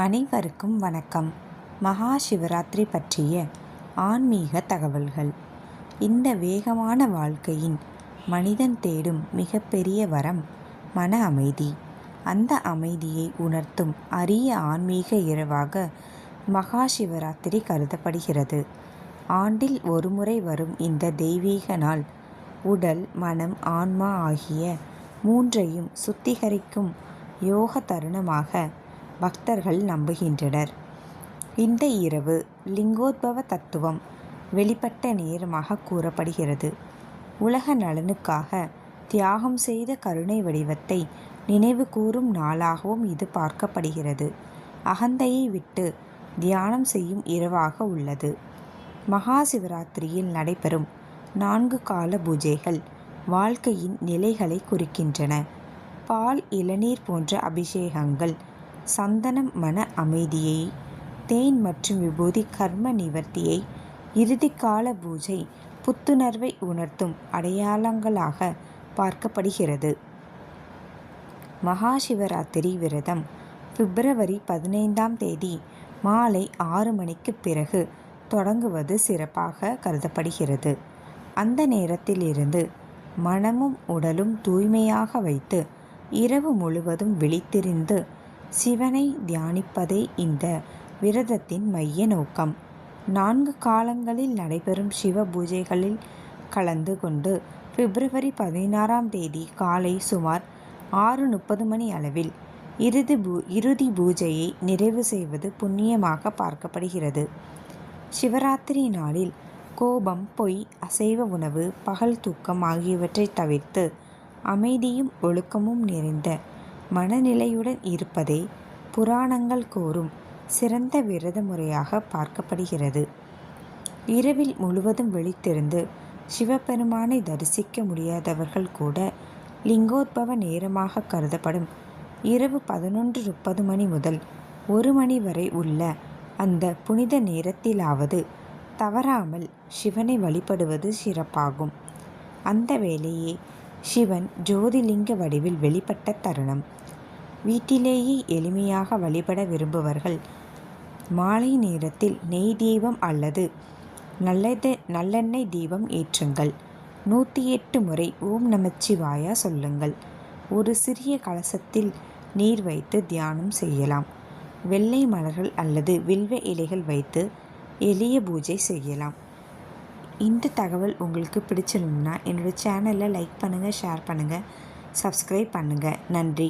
அனைவருக்கும் வணக்கம். மகா சிவராத்திரி பற்றிய ஆன்மீக தகவல்கள். இந்த வேகமான வாழ்க்கையின் மனிதன் தேடும் மிகப்பெரிய வரம் மன அமைதி. அந்த அமைதியை உணர்த்தும் அரிய ஆன்மீக இரவாக மகா சிவராத்திரி கருதப்படுகிறது. ஆண்டில் ஒருமுறை வரும் இந்த தெய்வீக நாள் உடல், மனம், ஆன்மா ஆகிய மூன்றையும் சுத்திகரிக்கும் யோக தருணமாக பக்தர்கள் நம்புகின்றனர். இந்த இரவு லிங்கோத்பவ தத்துவம் வெளிப்பட்ட நேரமாக கூறப்படுகிறது. உலக நலனுக்காக தியாகம் செய்த கருணை வடிவத்தை நினைவு கூறும் நாளாகவும் இது பார்க்கப்படுகிறது. அகந்தையை விட்டு தியானம் செய்யும் இரவாக உள்ளது. மகா சிவராத்திரியில் நடைபெறும் 4 கால பூஜைகள் வாழ்க்கையின் நிலைகளை குறிக்கின்றன. பால், இளநீர் போன்ற அபிஷேகங்கள் சந்தனம் மன அமைதியை, தேன் மற்றும் விபூதி கர்ம நிவர்த்தியை, இறுதிக்கால பூஜை புத்துணர்வை உணர்த்தும் அடையாளங்களாக பார்க்கப்படுகிறது. மகா சிவராத்திரி விரதம் பிப்ரவரி 15ஆம் தேதி மாலை 6 மணிக்கு பிறகு தொடங்குவது சிறப்பாக கருதப்படுகிறது. அந்த நேரத்திலிருந்து மனமும் உடலும் தூய்மையாக வைத்து இரவு முழுவதும் விழித்திருந்து சிவனை தியானிப்பதே இந்த விரதத்தின் மைய நோக்கம். 4 காலங்களில் நடைபெறும் சிவ பூஜைகளில் கலந்து கொண்டு பிப்ரவரி 16ஆம் தேதி காலை சுமார் 6:30 மணி அளவில் இறுதி பூஜையை நிறைவு செய்வது புண்ணியமாக பார்க்கப்படுகிறது. சிவராத்திரி நாளில் கோபம், பொய், அசைவ உணவு, பகல் தூக்கம் ஆகியவற்றை தவிர்த்து அமைதியும் ஒழுக்கமும் நிறைந்த மனநிலையுடன் இருப்பதே புராணங்கள் கூறும் சிறந்த விரத முறையாக பார்க்கப்படுகிறது. இரவில் முழுவதும் விழித்திருந்து சிவபெருமானை தரிசிக்க முடியாதவர்கள் கூட லிங்கோத்பவ நேரமாக கருதப்படும் இரவு 11:30 மணி முதல் 1 மணி வரை உள்ள அந்த புனித நேரத்திலாவது தவறாமல் சிவனை வழிபடுவது சிறப்பாகும். அந்த வேளையே சிவன் ஜோதிலிங்க வடிவில் வெளிப்பட்ட தருணம். வீட்டிலேயே எளிமையாக வழிபட விரும்புபவர்கள் மாலை நேரத்தில் நெய் தீபம் அல்லது நல்லெண்ணெய் தீபம் ஏற்றுங்கள். 108 முறை ஓம் நமச்சிவாயா சொல்லுங்கள். ஒரு சிறிய கலசத்தில் நீர் வைத்து தியானம் செய்யலாம். வெள்ளை மலர்கள் அல்லது வில்வ இலைகள் வைத்து எளிய பூஜை செய்யலாம். இந்த தகவல் உங்களுக்கு பிடிச்சிருந்ததுன்னா என்னோடய சேனலை லைக் பண்ணுங்கள், ஷேர் பண்ணுங்கள், சப்ஸ்கிரைப் பண்ணுங்கள். நன்றி.